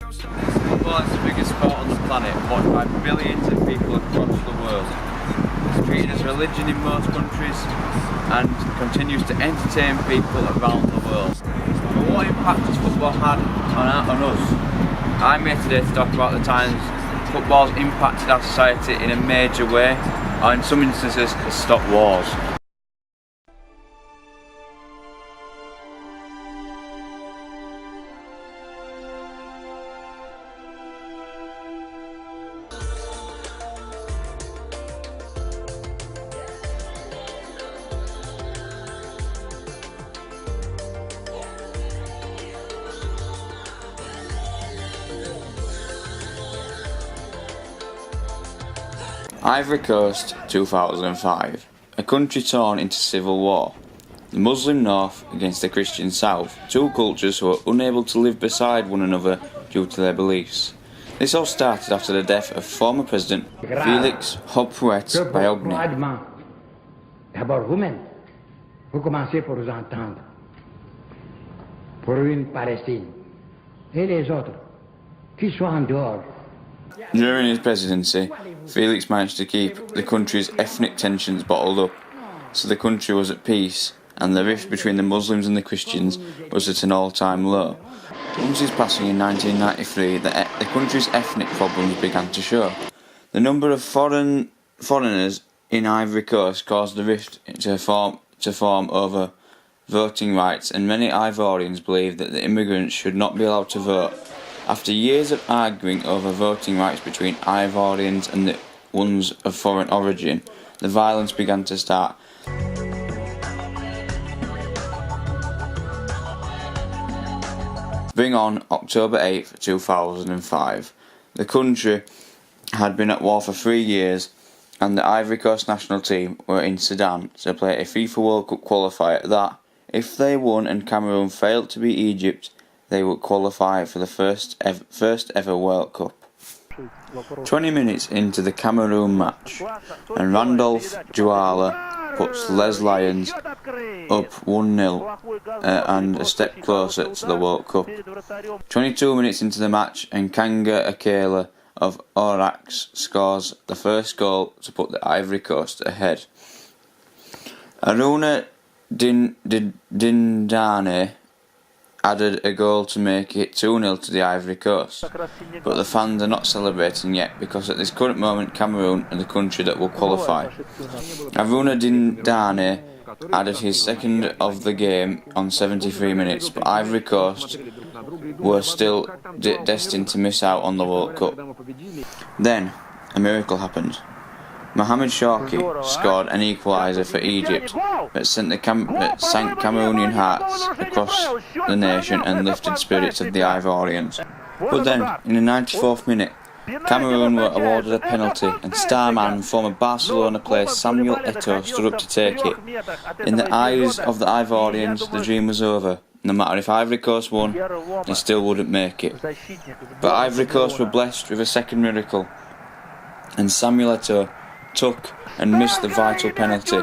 Football is the biggest sport on the planet, watched by billions of people across the world. It's treated as religion in most countries and continues to entertain people around the world. But what impact has football had on us? I'm here today to talk about the times football's impacted our society in a major way, or in some instances has stopped wars. Ivory Coast 2005, a country torn into civil war. The Muslim North against the Christian South, two cultures who were unable to live beside one another due to their beliefs. This all started after the death of former President Félix Houphouët-Boigny. D'abord vous-même, vous commencez pour vous entendre pour une Palestine et les autres qui soient en dehors. During his presidency, Felix managed to keep the country's ethnic tensions bottled up, so the country was at peace and the rift between the Muslims and the Christians was at an all-time low. Once his passing in 1993, the country's ethnic problems began to show. The number of foreigners in Ivory Coast caused the rift to form over voting rights, and many Ivorians believed that the immigrants should not be allowed to vote. After years of arguing over voting rights between Ivorians and the ones of foreign origin, the violence began to start. Bring on October 8th, 2005. The country had been at war for 3 years, and the Ivory Coast national team were in Sudan to play a FIFA World Cup qualifier that, if they won and Cameroon failed to beat Egypt, they would qualify for the first ever World Cup. 20 minutes into the Cameroon match, and Randolph Douala puts Les Lions up 1-0 and a step closer to the World Cup. 22 minutes into the match, and Kanga Akela of Orax scores the first goal to put the Ivory Coast ahead. Aruna Dindane added a goal to make it 2-0 to the Ivory Coast, but the fans are not celebrating yet because at this current moment Cameroon are the country that will qualify. Aruna Dindane added his second of the game on 73 minutes, but Ivory Coast were still destined to miss out on the World Cup. Then, a miracle happened. Mohamed Shawki scored an equaliser for Egypt that sank Cameroonian hearts across the nation and lifted spirits of the Ivorians. But then, in the 94th minute, Cameroon were awarded a penalty and star man former Barcelona player Samuel Eto'o stood up to take it. In the eyes of the Ivorians, the dream was over. No matter if Ivory Coast won, they still wouldn't make it. But Ivory Coast were blessed with a second miracle, and Samuel Eto'o took and missed the vital penalty,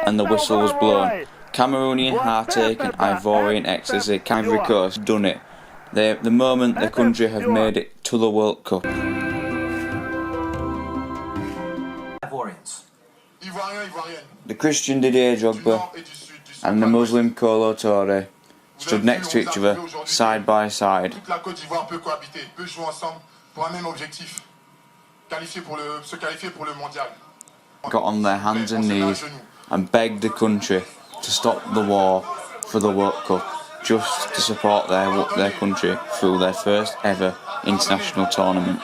and the whistle was blown. Cameroonian heartache and Ivorian ecstasy. Ivory Coast done it. The moment the country have made it to the World Cup. The Christian Didier Drogba and the Muslim Kolo Touré stood next to each other, side by side. Got on their hands and knees and begged the country to stop the war for the World Cup, just to support their country through their first ever international tournament.